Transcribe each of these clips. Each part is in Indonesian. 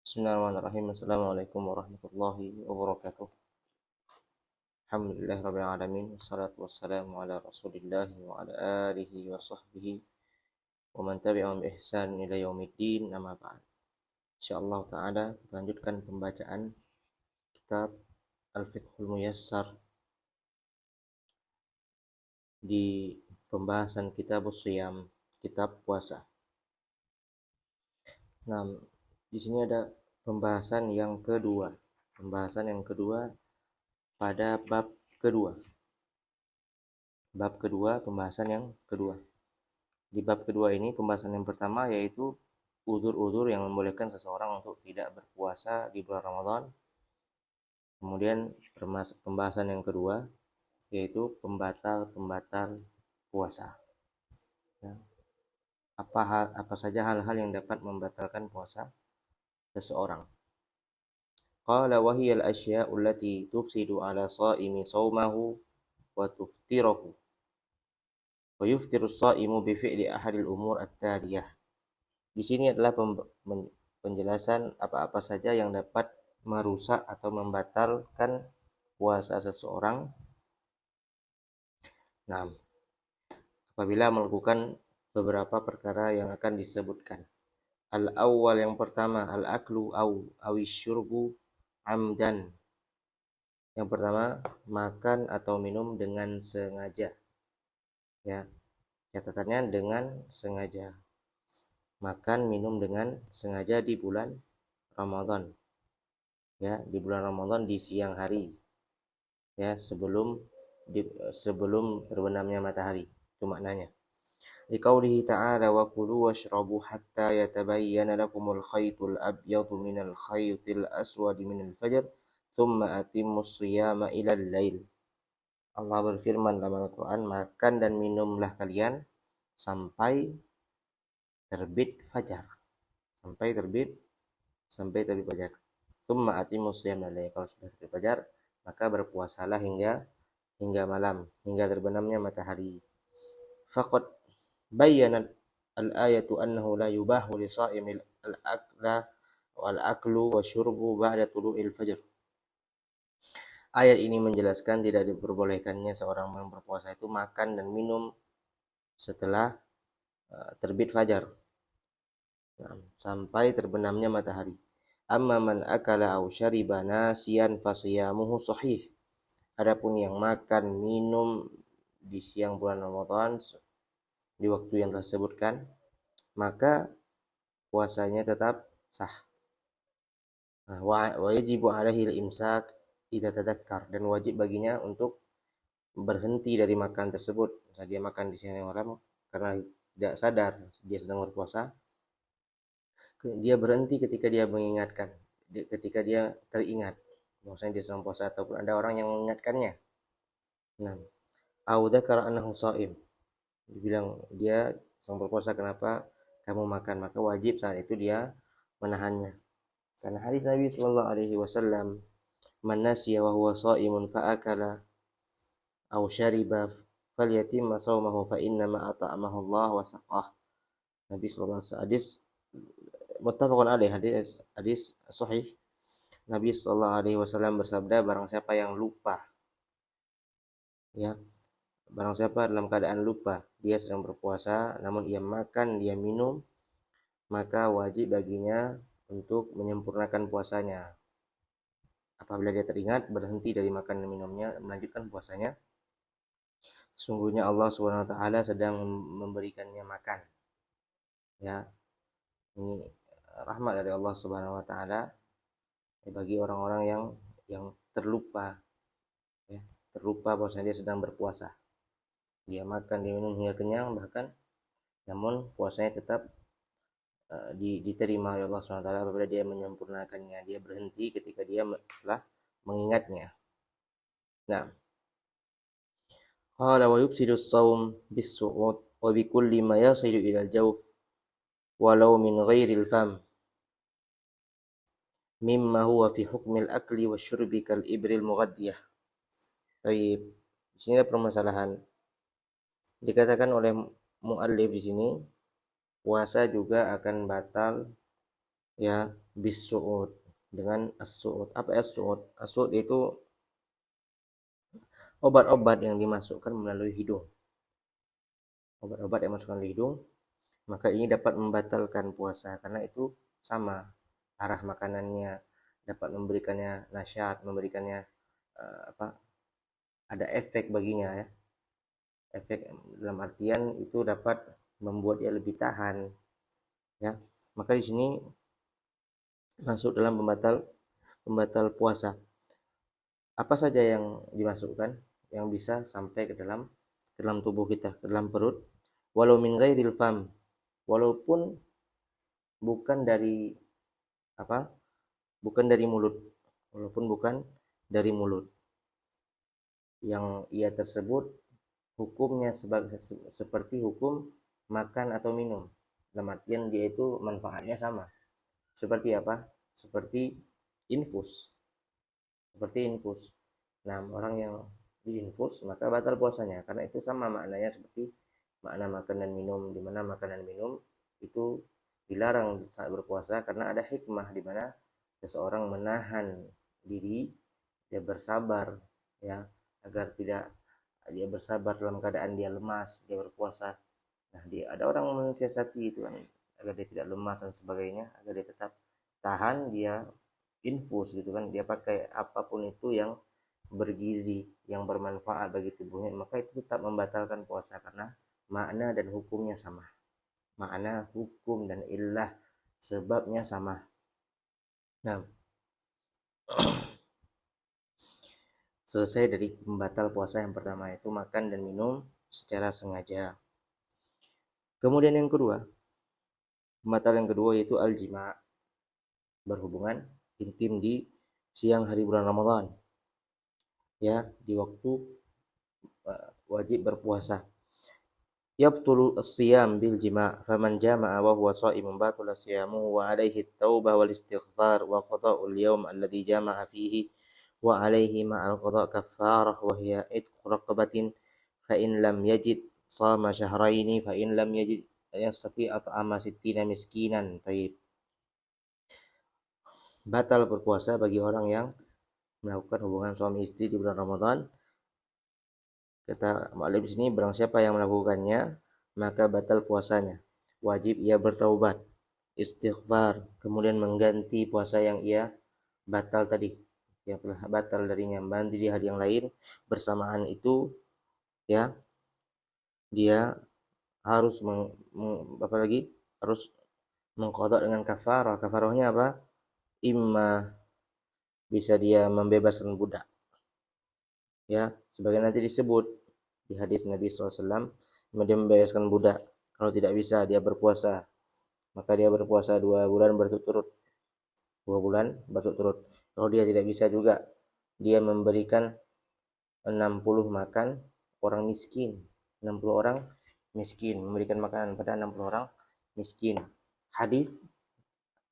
Bismillahirrahmanirrahim. Assalamualaikum warahmatullahi wabarakatuh. Alhamdulillahirabbil alamin. Wassalatu wassalamu ala Rasulillah wa ala alihi wa sahbihi wa man tabi'ahum bi ihsan ila yaumiddin. Amma ba'd. Insyaallah taala kita lanjutkan pembacaan kitab Al-Fiqhul Muyassar di pembahasan Kitabus Shiyam, kitab puasa. Nah, di sini ada pembahasan yang kedua. Pembahasan yang kedua pada bab kedua. Bab kedua, pembahasan yang kedua. Di bab kedua ini, pembahasan yang pertama yaitu uzur-uzur yang membolehkan seseorang untuk tidak berpuasa di bulan Ramadan. Kemudian pembahasan yang kedua yaitu pembatal-pembatal puasa. Ya. Apa saja hal-hal yang dapat membatalkan puasa seseorang. Qala wa hiya al-asya'u allati tufsidu 'ala sha'imi shaumahu wa tuftirahu. Wa yuftiru as-sha'imu bi fi'li ahadil umur at-taliyah. Di sini adalah penjelasan apa-apa saja yang dapat merusak atau membatalkan puasa seseorang. Nah, apabila melakukan beberapa perkara yang akan disebutkan. Al-awwal, yang pertama, al-aklu awisyurbu amdan. Yang pertama, makan atau minum dengan sengaja. Ya, catatannya dengan sengaja. Makan minum dengan sengaja di bulan Ramadan. Ya, di bulan Ramadan di siang hari. Ya, sebelum terbenamnya matahari. Itu maknanya. Liqaulihi ta'ala wa kulu washrabu hatta yatabayyana lakumul khaytul abyadu minal khaytil aswadi minal fajr thumma atimmus shiyama ilal lail. Allah berfirman dalam Al-Quran, makan dan minumlah kalian sampai terbit fajar. Sampai terbit fajar. Thumma atimmus shiyama ilal lail. Kalau sudah terbit fajar, maka berpuasalah hingga malam, hingga terbenamnya matahari. Faqad bayyanat al-ayatu annahu la yubahu li sha'imil al-aklu wa syurbu ba'da tulu'il fajr. Ayat ini menjelaskan tidak diperbolehkannya seorang yang berpuasa itu makan dan minum setelah terbit fajar, sampai terbenamnya matahari. Amma man akala aw syariba nasiyan fasiyamuhu sahih. Adapun yang makan minum di siang bulan Ramadan di waktu yang telah disebutkan, maka puasanya tetap sah. Wa yajibu alaihi al-imsak idza tadzakkar, dan wajib baginya untuk berhenti dari makan tersebut. Misalnya dia makan di siang malam karena tidak sadar dia sedang berpuasa, dia berhenti ketika dia mengingatkan, ketika dia teringat bahwasanya dia sedang puasa ataupun ada orang yang mengingatkannya. Nah, au dzakara annahu shaim, dibilang dia sedang berpuasa, kenapa kamu makan, maka wajib saat itu dia menahannya. Karena hadis Nabi sallallahu alaihi wasallam, man nasiya wa huwa shaimun fa akala aw syariba falyatimma shaumahu fa inna ma at'amahu Allah wa saqah. Nabi sallallahu alaihi wasallam, hadis muttafaqun alaih, hadis sahih. Nabi sallallahu alaihi wasallam bersabda, barang siapa yang lupa, ya, barang siapa dalam keadaan lupa, dia sedang berpuasa, namun ia makan, dia minum, maka wajib baginya untuk menyempurnakan puasanya. Apabila dia teringat, berhenti dari makan dan minumnya, melanjutkan puasanya. Sungguhnya Allah Subhanahu wa taala sedang memberikannya makan. Ya. Ini rahmat dari Allah Subhanahu wa taala bagi orang-orang yang terlupa, ya, terlupa bahwasanya dia sedang berpuasa. Dia makan, dia minum hingga kenyang bahkan, namun puasanya tetap diterima oleh Allah Subhanahu wa taala apabila dia menyempurnakannya, dia berhenti ketika dia telah mengingatnya. Nah, qala wa yufsidu as-shaum bis-su'ud wa bi kulli ma yasilu ila al-jawf walau min ghairil fam mimma huwa fi hukmil akli wa syurbi kal ibril mughaddiyah. Baik, di sini ada permasalahan. Dikatakan oleh muallif di sini, puasa juga akan batal, ya, Bis-su'ud, dengan as-su'ud. Apa as-su'ud? As-su'ud itu obat-obat yang dimasukkan melalui hidung. Obat-obat yang masukkan melalui hidung, maka ini dapat membatalkan puasa karena itu sama arah makanannya, dapat memberikannya nasyat, memberikannya apa? Ada efek baginya ya. Efek dalam artian itu dapat membuat dia lebih tahan ya. Maka di sini masuk dalam pembatal puasa. Apa saja yang dimasukkan yang bisa sampai ke dalam tubuh kita, ke dalam perut, walau min ghairil fam, walaupun bukan dari apa? Bukan dari mulut. Walaupun bukan dari mulut. Yang ia tersebut hukumnya seperti hukum makan atau minum. Dalam artian dia itu manfaatnya sama. Seperti apa? Seperti infus. Seperti infus. Nah, orang yang diinfus maka batal puasanya karena itu sama maknanya seperti makna makan dan minum, di mana makan dan minum itu dilarang saat berpuasa karena ada hikmah di mana seseorang menahan diri, dia bersabar ya agar tidak dia bersabar dalam keadaan dia lemas, dia berpuasa. Nah, ada orang mensiasati itu kan agar dia tidak lemas dan sebagainya, agar dia tetap tahan, dia infus gitu kan, dia pakai apapun itu yang bergizi, yang bermanfaat bagi tubuhnya, maka itu tetap membatalkan puasa karena makna dan hukumnya sama. Makna, hukum dan illah sebabnya sama. Nah, selesai dari pembatal puasa yang pertama itu makan dan minum secara sengaja. Kemudian yang kedua, pembatal yang kedua yaitu al-jima, berhubungan intim di siang hari bulan Ramadan. Ya, di waktu wajib berpuasa. Yabtulu as-siyam bil jima' faman jama'a wa huwa sha'imun batala siyamuhu wa 'alaihi at-taubah wal istighfar wa qada'ul yawm alladhi jama'a fihi wa 'alaihi ma'al qada' kaffarah wa hiya itqu raqabatin fa in lam yajid shama shahraini fa in lam yajid yastati at'ama sittina miskinan. Taib. Batal berpuasa bagi orang yang melakukan hubungan suami istri di bulan Ramadan. Kata mu'allif di sini, barang siapa yang melakukannya maka batal puasanya. Wajib ia bertaubat, istighfar, kemudian mengganti puasa yang ia batal tadi, yang telah batal darinya, mengganti di hari yang lain. Bersamaan itu ya dia harus harus mengqadha dengan kafarah. Kafarahnya apa? Imma bisa dia membebaskan budak. Ya, sebagai nanti disebut di hadis Nabi SAW, dia membebaskan budak. Kalau tidak bisa dia berpuasa, maka dia berpuasa 2 bulan berturut-turut. 2 bulan berturut-turut. Kalau dia tidak bisa juga, dia memberikan 60 makan orang miskin. 60 orang miskin, memberikan makanan pada 60 orang miskin. Hadis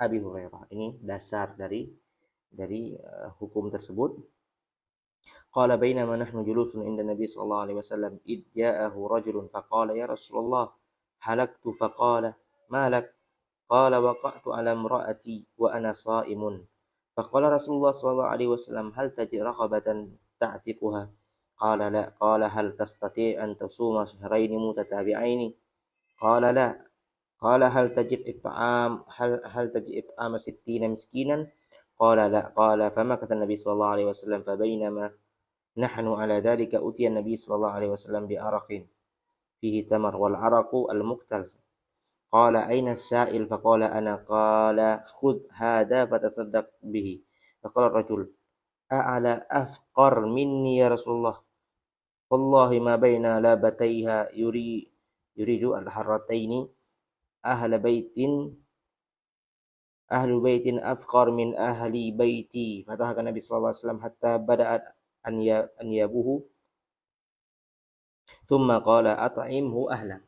Abi Hurairah. Ini dasar dari hukum tersebut. Qala bainama nahnu julusun inda Nabi sallallahu alaihi wasallam id ja'ahu rajulun faqala ya Rasulullah halaktu faqala ma lak qala waqa'tu ala imra'ati wa ana sha'imun faqala Rasulullah sallallahu alaihi wasallam hal tajid raqabatan ta'tiquha qala la qala hal tastati' an tasuma shahrayn mutatabi'ain qala la qala hal tajid it'am 60 miskinan qala la qala famakatha Nabi sallallahu alaihi wasallam fa bainama نحن على ذلك أتي النبي صلى الله عليه وسلم بعرق فيه تمر والعرق المقتل قال أين السائل فقال أنا قال خذ هذا فتصدق به فقال الرجل أعلى أفقر مني يا رسول الله والله ما بين لابتيها يريد الحرتين أهل بيت أفقر من أهل بيتي فضحك النبي صلى الله عليه وسلم حتى بدأت anyabuhu thumma qala at'imhu ahlak.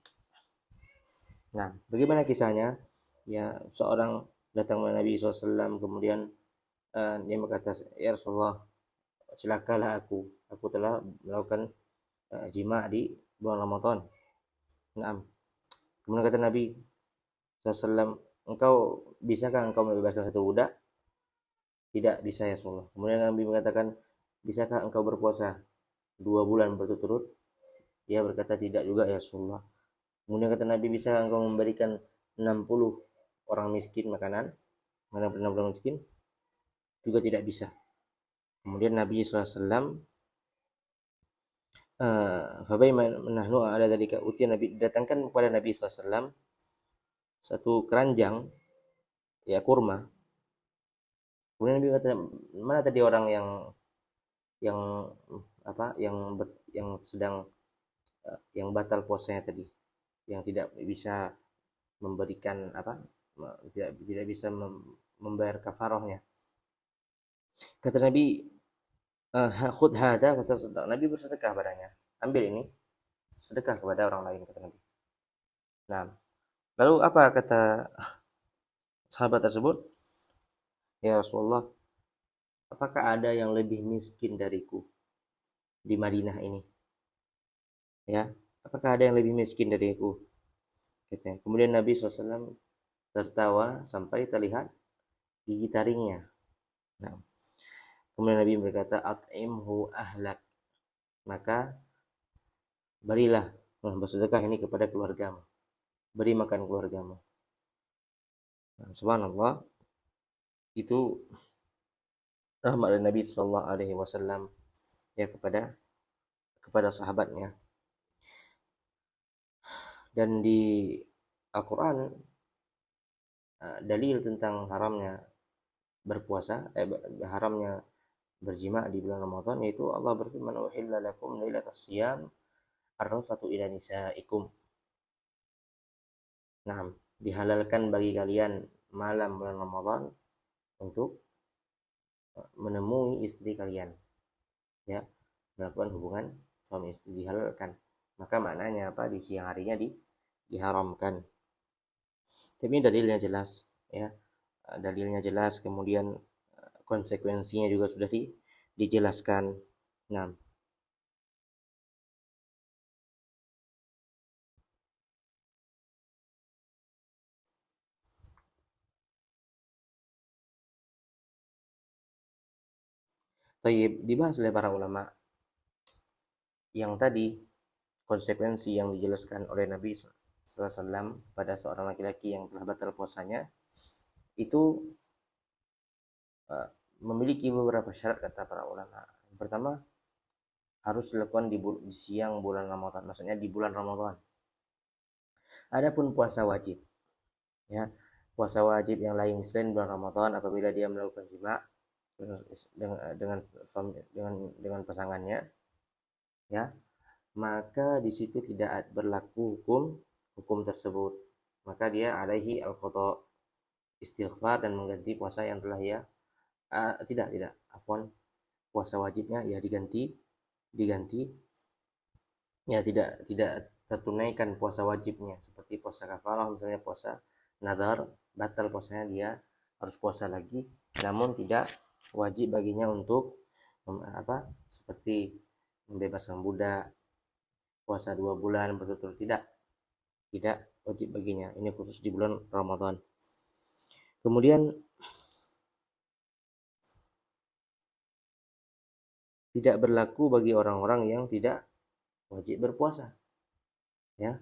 Nah, bagaimana kisahnya? Ya, seorang datang kepada Nabi SAW, kemudian dia berkata, ya Rasulullah, celakalah aku telah melakukan jima' di bulan Ramadan. Nah, kemudian kata Nabi SAW, bisakah engkau membebaskan satu budak? Tidak bisa ya Rasulullah. Kemudian Nabi mengatakan, bisakah engkau berpuasa 2 bulan berturut-turut? Dia berkata, tidak juga ya Rasulullah. Kemudian kata Nabi, bisa engkau memberikan 60 orang miskin makanan? 60 orang miskin? Juga tidak bisa. Kemudian Nabi SAW, fabaima nahnu ala dzalika utiya, Nabi datangkan kepada Nabi SAW satu keranjang ya kurma. Kemudian Nabi kata, mana tadi orang yang yang sedang yang batal puasanya tadi, yang tidak bisa memberikan tidak bisa membayar kafarahnya. Kata Nabi, khudh hadza wa tasaddaq. Nabi bersedekah padanya. Ambil ini, sedekah kepada orang lain, kata Nabi. Nah, lalu apa kata sahabat tersebut? Ya Rasulullah, apakah ada yang lebih miskin dariku di Madinah ini? Ya, apakah ada yang lebih miskin dariku? Katanya. Kemudian Nabi SAW tertawa sampai terlihat gigi taringnya. Nah, kemudian Nabi berkata, at'imhu ahlak. Maka berilah, bersedekah ini kepada keluargamu. Beri makan keluargamu. Nah, subhanallah, itu rahmat dari Nabi Sallallahu Alaihi Wasallam ya kepada sahabatnya. Dan di Al-Quran dalil tentang haramnya berpuasa, haramnya berjima di bulan Ramadan, yaitu Allah berfirman, uhilla lakum lailatas siyam ar-rafatu ila nisaikum. Nah, dihalalkan bagi kalian malam bulan Ramadan untuk menemui istri kalian, ya, melakukan hubungan suami istri dihalalkan. Maka maknanya apa? Di siang harinya diharamkan. Tapi dalilnya jelas, ya, dalilnya jelas. Kemudian konsekuensinya juga sudah dijelaskan. Nah, dibahas oleh para ulama yang tadi, konsekuensi yang dijelaskan oleh Nabi SAW pada seorang laki-laki yang telah batal puasanya itu memiliki beberapa syarat, kata para ulama. Yang pertama, harus dilakukan di siang bulan Ramadan, maksudnya di bulan Ramadan. Adapun puasa wajib, ya, puasa wajib yang lain selain bulan Ramadan, apabila dia melakukan jima dengan pasangannya, ya, maka di situ tidak berlaku hukum tersebut. Maka dia alaihi al-qadha, istighfar dan mengganti puasa yang telah ya puasa wajibnya ya diganti ya tidak tertunaikan puasa wajibnya, seperti puasa kafarah, misalnya puasa nadar, batal puasanya, dia harus puasa lagi, namun tidak wajib baginya untuk seperti membebaskan budak, puasa 2 bulan berturut-turut, tidak wajib baginya. Ini khusus di bulan Ramadan. Kemudian tidak berlaku bagi orang-orang yang tidak wajib berpuasa, ya,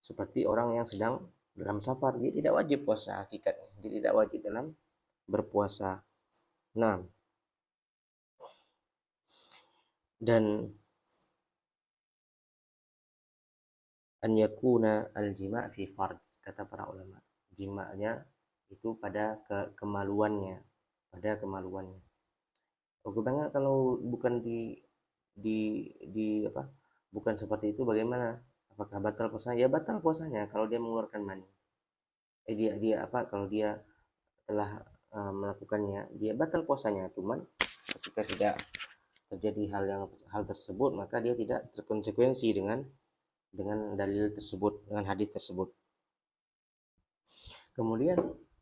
seperti orang yang sedang dalam safar, dia tidak wajib puasa, hakikatnya dia tidak wajib dalam berpuasa. Nah, dan an yakuna al-jima' fi fard, kata para ulama, jima'nya itu pada kemaluannya. Bagaimana kalau bukan bukan seperti itu, bagaimana? Apakah batal puasanya? Ya batal puasanya kalau dia mengeluarkan mani. Kalau dia telah melakukannya, dia batal puasanya. Cuman ketika tidak terjadi hal tersebut, maka dia tidak terkonsekuensi dengan dalil tersebut, dengan hadis tersebut. Kemudian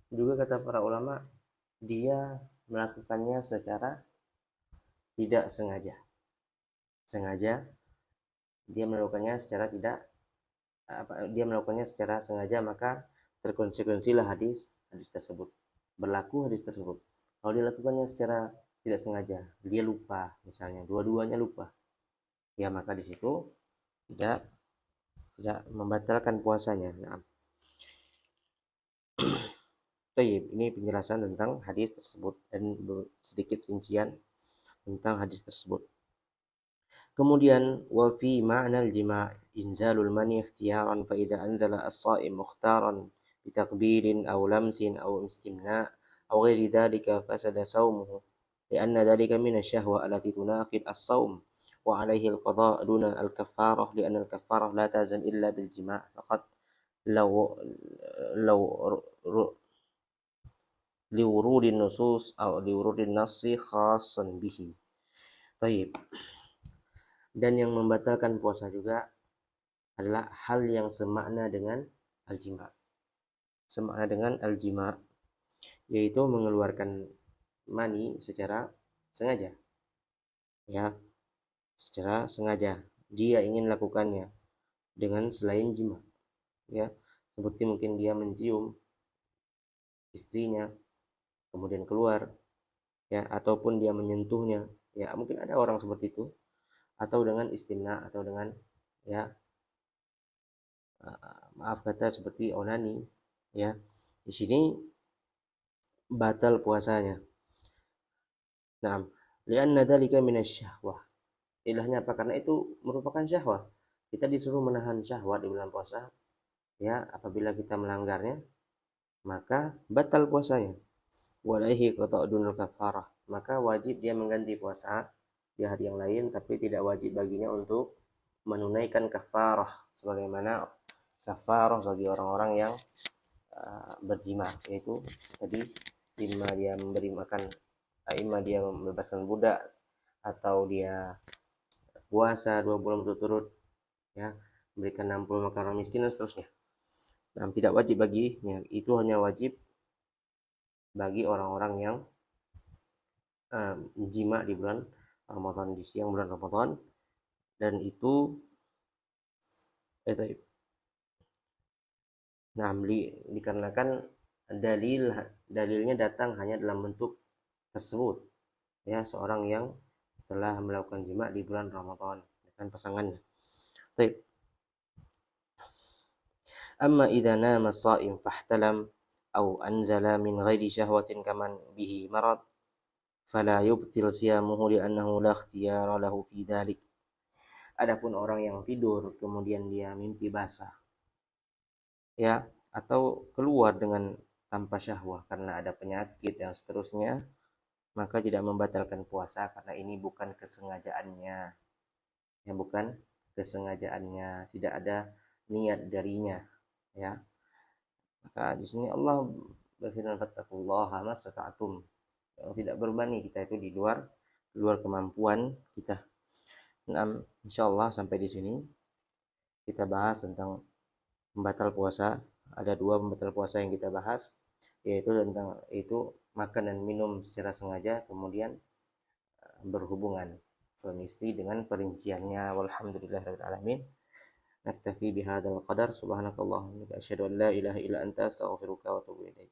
juga kata para ulama, dia melakukannya secara tidak sengaja. Dia melakukannya secara sengaja, maka terkonsekuensilah hadis tersebut, berlaku hadis tersebut. Kalau dia lakukannya secara tidak sengaja, dia lupa, misalnya dua-duanya lupa, ya maka di situ tidak membatalkan puasanya. Nah, ini penjelasan tentang hadis tersebut dan sedikit rincian tentang hadis tersebut. Kemudian wa fi ma'nal jima' inzalul mani ikhtiyaran fa idza anzala as-sha'im mukhtaran bi taqbilin aw lamsin aw istimna' aw ghairi dhalika fasada shaumuhu li'anna dhalika min asy-syahwa allati tunaqid as-shaum wa 'alaihi al-qada' duna al-kaffarah li'anna al-kaffarah la tazam illa bil jima' faqat law liwurudin nusus atau liwurudin nasi khasan bihi. Taib. Dan yang membatalkan puasa juga adalah hal yang semakna dengan al-jima. Semakna dengan al-jima, yaitu mengeluarkan mani secara sengaja. Ya, secara sengaja. Dia ingin lakukannya dengan selain jima. Ya, seperti mungkin dia mencium istrinya kemudian keluar, ya, ataupun dia menyentuhnya, ya mungkin ada orang seperti itu, atau dengan istimna, atau dengan ya maaf kata seperti onani, ya di sini batal puasanya. Nah, lianna dzalika minasyahwah. Ilahnya apa? Karena itu merupakan syahwat. Kita disuruh menahan syahwat di bulan puasa, ya apabila kita melanggarnya maka batal puasanya. Walaihi qata'dunul kafarah, maka wajib dia mengganti puasa di hari yang lain, tapi tidak wajib baginya untuk menunaikan kafarah sebagaimana kafarah bagi orang-orang yang berjima, yaitu tadi imma dia memberi makan, imma dia membebaskan budak, atau dia puasa 2 bulan berturut-turut, ya memberikan 60 makan orang miskin dan seterusnya. Nah, tidak wajib baginya, itu hanya wajib bagi orang-orang yang jima di bulan Ramadan, di siang bulan Ramadan, dan itu dikarenakan dalilnya datang hanya dalam bentuk tersebut, ya seorang yang telah melakukan jima di bulan Ramadan dengan pasangannya. Baik. Amma idza nama as-sha'im fahtalam aw anzala min ghairi syahwatin kaman bihi marad fala yubtil siyamuhu li'annahu la ikhtiyara lahu fi dzalik. Adapun orang yang tidur kemudian dia mimpi basah, ya, atau keluar dengan tanpa syahwah karena ada penyakit dan seterusnya, maka tidak membatalkan puasa karena ini bukan kesengajaannya. Ya, bukan kesengajaannya, tidak ada niat darinya, ya. Maka di sini Allah berfirman fattaqullaha mastata'tum. Tidak berbani kita itu di luar kemampuan kita. Nah, insyaallah sampai di sini kita bahas tentang pembatal puasa. Ada 2 pembatal puasa yang kita bahas, yaitu tentang makan dan minum secara sengaja, kemudian berhubungan suami istri dengan perinciannya. Walhamdulillahirabbil alamin. Naktafi bihadzal qadar. Subhanakallahumma wa bihamdika asyhadu an la ilaha illa anta astaghfiruka wa atubu ilaik.